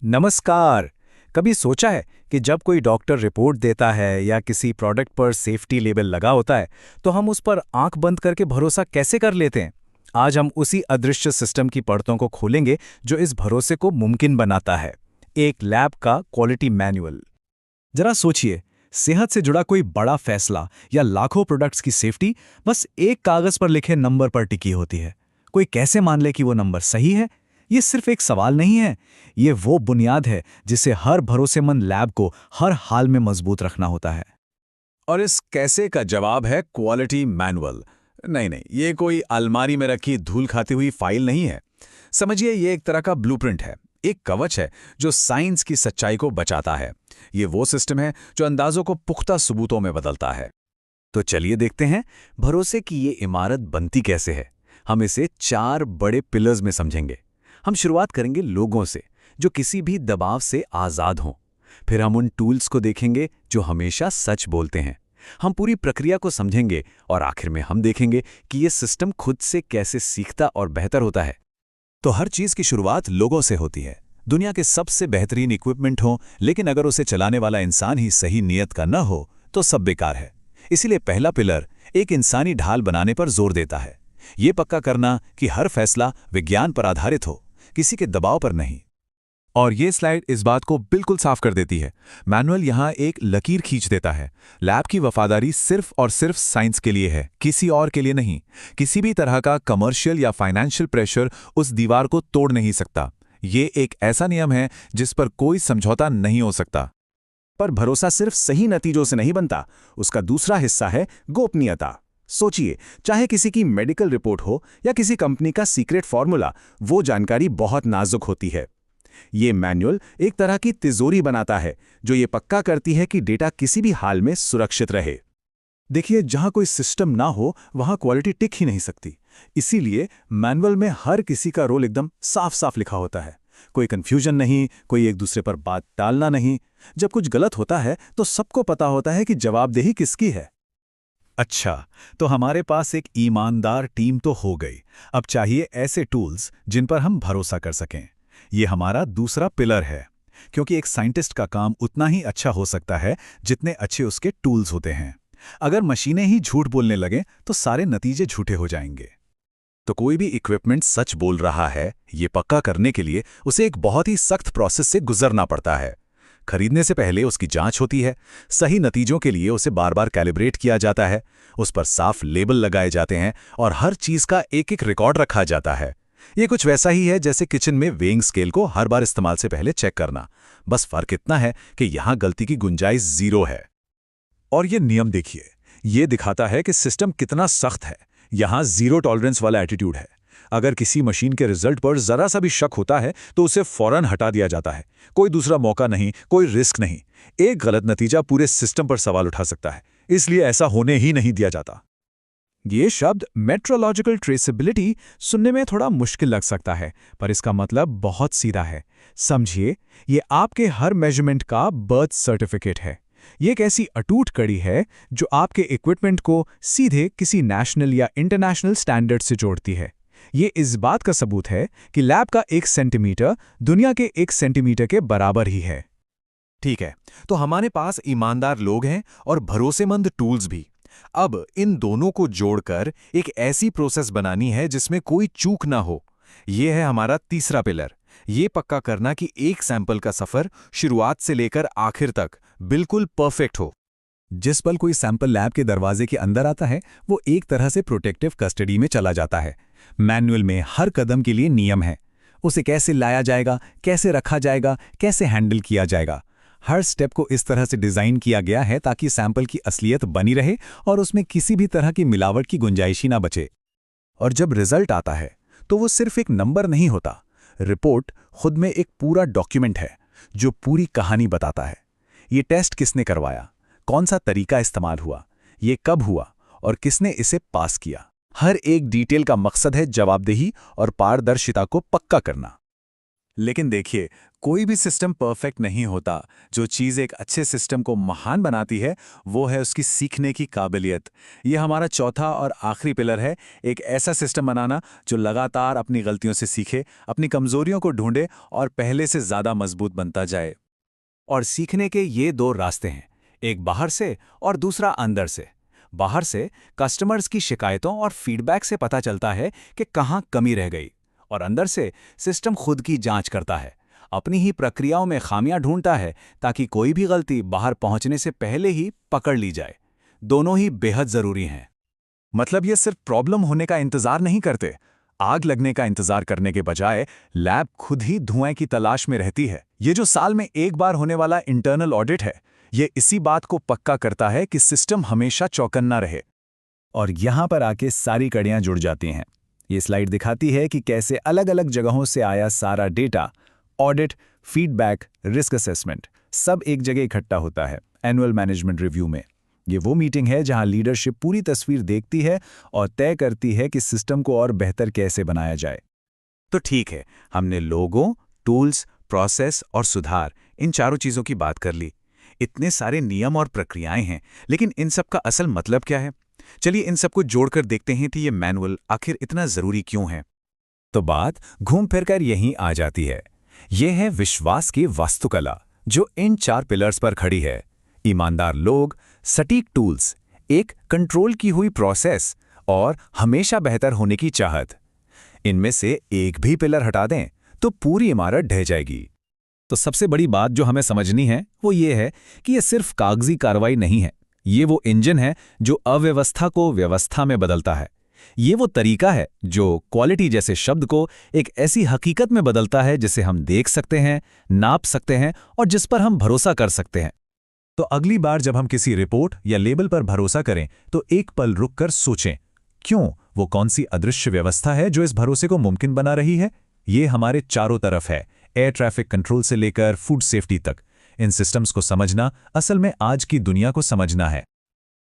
नमस्कार। कभी सोचा है कि जब कोई डॉक्टर रिपोर्ट देता है या किसी प्रोडक्ट पर सेफ्टी लेबल लगा होता है तो हम उस पर आंख बंद करके भरोसा कैसे कर लेते हैं। आज हम उसी अदृश्य सिस्टम की परतों को खोलेंगे जो इस भरोसे को मुमकिन बनाता है। एक लैब का क्वालिटी मैनुअल। जरा सोचिए, सेहत से जुड़ा कोई बड़ा फैसला या लाखों प्रोडक्ट्स की सेफ्टी बस एक कागज पर लिखे नंबर पर टिकी होती है। कोई कैसे मान ले कि वो नंबर सही है? ये सिर्फ एक सवाल नहीं है, ये वो बुनियाद है जिसे हर भरोसेमंद लैब को हर हाल में मजबूत रखना होता है। और इस कैसे का जवाब है क्वालिटी मैनुअल। नहीं नहीं, ये कोई अलमारी में रखी धूल खाती हुई फाइल नहीं है। समझिए, ये एक तरह का ब्लूप्रिंट है, एक कवच है जो साइंस की सच्चाई को बचाता है। ये वो सिस्टम है जो अंदाजों को पुख्ता सबूतों में बदलता है। तो चलिए देखते हैं भरोसे की ये इमारत बनती कैसे है। हम इसे 4 बड़े पिलर्स में समझेंगे। हम शुरुआत करेंगे लोगों से, जो किसी भी दबाव से आज़ाद हों। फिर हम उन टूल्स को देखेंगे जो हमेशा सच बोलते हैं। हम पूरी प्रक्रिया को समझेंगे और आखिर में हम देखेंगे कि ये सिस्टम खुद से कैसे सीखता और बेहतर होता है। तो हर चीज़ की शुरुआत लोगों से होती है। दुनिया के सबसे बेहतरीन इक्विपमेंट हो, लेकिन अगर उसे चलाने वाला इंसान ही सही नीयत का न हो तो सब बेकार है। इसीलिए पहला पिलर एक इंसानी ढाल बनाने पर जोर देता है। ये पक्का करना कि हर फैसला विज्ञान पर आधारित हो, किसी के दबाव पर नहीं। और ये स्लाइड इस बात को बिल्कुल साफ कर देती है। मैनुअल यहाँ एक लकीर खींच देता है। लैब की वफादारी सिर्फ और सिर्फ साइंस के लिए है, किसी और के लिए नहीं। किसी भी तरह का कमर्शियल या फाइनेंशियल प्रेशर उस दीवार को तोड़ नहीं सकता। ये एक ऐसा नियम है जिस पर कोई समझौता नहीं हो सकता। पर भरोसा सिर्फ सही नतीजों से नहीं बनता, उसका दूसरा हिस्सा है गोपनीयता। सोचिए, चाहे किसी की मेडिकल रिपोर्ट हो या किसी कंपनी का सीक्रेट फॉर्मूला, वो जानकारी बहुत नाजुक होती है। ये मैनुअल एक तरह की तिजोरी बनाता है जो ये पक्का करती है कि डेटा किसी भी हाल में सुरक्षित रहे। देखिए, जहां कोई सिस्टम ना हो वहां क्वालिटी टिक ही नहीं सकती। इसीलिए मैनुअल में हर किसी का रोल एकदम साफ साफ लिखा होता है। कोई कंफ्यूजन नहीं, कोई एक दूसरे पर बात टालना नहीं। जब कुछ गलत होता है तो सबको पता होता है कि जवाबदेही किसकी है। अच्छा, तो हमारे पास एक ईमानदार टीम तो हो गई। अब चाहिए ऐसे टूल्स जिन पर हम भरोसा कर सकें। ये हमारा दूसरा पिलर है, क्योंकि एक साइंटिस्ट का काम उतना ही अच्छा हो सकता है जितने अच्छे उसके टूल्स होते हैं। अगर मशीनें ही झूठ बोलने लगें तो सारे नतीजे झूठे हो जाएंगे। तो कोई भी इक्विपमेंट सच बोल रहा है, ये पक्का करने के लिए उसे एक बहुत ही सख्त प्रोसेस से गुजरना पड़ता है। खरीदने से पहले उसकी जांच होती है, सही नतीजों के लिए उसे बार बार कैलिब्रेट किया जाता है, उस पर साफ लेबल लगाए जाते हैं और हर चीज़ का एक एक रिकॉर्ड रखा जाता है। ये कुछ वैसा ही है जैसे किचन में वेइंग स्केल को हर बार इस्तेमाल से पहले चेक करना। बस फर्क इतना है कि यहाँ गलती की गुंजाइश 0 है। और ये नियम देखिए, ये दिखाता है कि सिस्टम कितना सख्त है। यहाँ 0 टॉलरेंस वाला एटीट्यूड है। अगर किसी मशीन के रिजल्ट पर जरा सा भी शक होता है तो उसे फौरन हटा दिया जाता है। कोई दूसरा मौका नहीं, कोई रिस्क नहीं। एक गलत नतीजा पूरे सिस्टम पर सवाल उठा सकता है, इसलिए ऐसा होने ही नहीं दिया जाता। ये शब्द मेट्रोलॉजिकल ट्रेसेबिलिटी सुनने में थोड़ा मुश्किल लग सकता है, पर इसका मतलब बहुत सीधा है। समझिए, ये आपके हर मेजरमेंट का बर्थ सर्टिफिकेट है। ये एक ऐसी अटूट कड़ी है जो आपके इक्विपमेंट को सीधे किसी नेशनल या इंटरनेशनल स्टैंडर्ड से जोड़ती है। ये इस बात का सबूत है कि लैब का 1 सेंटीमीटर दुनिया के 1 सेंटीमीटर के बराबर ही है। ठीक है, तो हमारे पास ईमानदार लोग हैं और भरोसेमंद टूल्स भी। अब इन दोनों को जोड़कर एक ऐसी प्रोसेस बनानी है जिसमें कोई चूक ना हो। यह है हमारा तीसरा पिलर। ये पक्का करना कि एक सैंपल का सफर शुरुआत से लेकर आखिर तक बिल्कुल परफेक्ट हो। जिस पल कोई सैंपल लैब के दरवाजे के अंदर आता है, वो एक तरह से प्रोटेक्टिव कस्टडी में चला जाता है। मैनुअल में हर कदम के लिए नियम है। उसे कैसे लाया जाएगा, कैसे रखा जाएगा, कैसे हैंडल किया जाएगा। हर स्टेप को इस तरह से डिज़ाइन किया गया है ताकि सैंपल की असलियत बनी रहे और उसमें किसी भी तरह की मिलावट की गुंजाइश ही ना बचे। और जब रिजल्ट आता है तो वो सिर्फ एक नंबर नहीं होता। रिपोर्ट खुद में एक पूरा डॉक्यूमेंट है जो पूरी कहानी बताता है। ये टेस्ट किसने करवाया, कौन सा तरीका इस्तेमाल हुआ, ये कब हुआ और किसने इसे पास किया। हर एक डिटेल का मकसद है जवाबदेही और पारदर्शिता को पक्का करना। लेकिन देखिए, कोई भी सिस्टम परफेक्ट नहीं होता। जो चीज़ एक अच्छे सिस्टम को महान बनाती है वो है उसकी सीखने की काबिलियत। ये हमारा चौथा और आखिरी पिलर है, एक ऐसा सिस्टम बनाना जो लगातार अपनी गलतियों से सीखे, अपनी कमजोरियों को ढूंढे और पहले से ज़्यादा मजबूत बनता जाए। और सीखने के ये दो रास्ते हैं, एक बाहर से और दूसरा अंदर से। बाहर से कस्टमर्स की शिकायतों और फीडबैक से पता चलता है कि कहाँ कमी रह गई, और अंदर से सिस्टम खुद की जांच करता है, अपनी ही प्रक्रियाओं में खामियां ढूंढता है ताकि कोई भी गलती बाहर पहुंचने से पहले ही पकड़ ली जाए। दोनों ही बेहद जरूरी हैं। मतलब ये सिर्फ प्रॉब्लम होने का इंतजार नहीं करते, आग लगने का इंतजार करने के बजाय लैब खुद ही धुएं की तलाश में रहती है। ये जो साल में एक बार होने वाला इंटरनल ऑडिट है, ये इसी बात को पक्का करता है कि सिस्टम हमेशा चौकन्ना रहे। और यहाँ पर आके सारी कड़ियाँ जुड़ जाती हैं। ये स्लाइड दिखाती है कि कैसे अलग अलग जगहों से आया सारा data, audit, feedback, risk assessment, सब एक जगह इकट्ठा होता है एनुअल मैनेजमेंट रिव्यू में। ये वो मीटिंग है जहां लीडरशिप पूरी तस्वीर देखती है और तय करती है कि सिस्टम को और बेहतर कैसे बनाया जाए। तो ठीक है, हमने लोगों, टूल्स, प्रोसेस और सुधार, इन चारों चीज़ों की बात कर ली। इतने सारे नियम और प्रक्रियाएं हैं, लेकिन इन सब का असल मतलब क्या है? चलिए इन सबको जोड़कर देखते हैं कि ये मैनुअल आखिर इतना ज़रूरी क्यों है। तो बात घूम फिरकर यहीं आ जाती है। ये है विश्वास की वास्तुकला जो इन 4 पिलर्स पर खड़ी है। ईमानदार लोग, सटीक टूल्स, एक कंट्रोल की हुई प्रोसेस और हमेशा बेहतर होने की चाहत। इनमें से एक भी पिलर हटा दें तो पूरी इमारत ढह जाएगी। तो सबसे बड़ी बात जो हमें समझनी है वो ये है कि ये सिर्फ कागजी कार्रवाई नहीं है। ये वो इंजन है जो अव्यवस्था को व्यवस्था में बदलता है। ये वो तरीका है जो क्वालिटी जैसे शब्द को एक ऐसी हकीकत में बदलता है जिसे हम देख सकते हैं, नाप सकते हैं और जिस पर हम भरोसा कर सकते हैं। तो अगली बार जब हम किसी रिपोर्ट या लेबल पर भरोसा करें तो एक पल रुककर सोचें, क्यों? वो कौन सी अदृश्य व्यवस्था है जो इस भरोसे को मुमकिन बना रही है? ये हमारे चारों तरफ है, एयर ट्रैफिक कंट्रोल से लेकर फूड सेफ्टी तक। इन सिस्टम्स को समझना असल में आज की दुनिया को समझना है।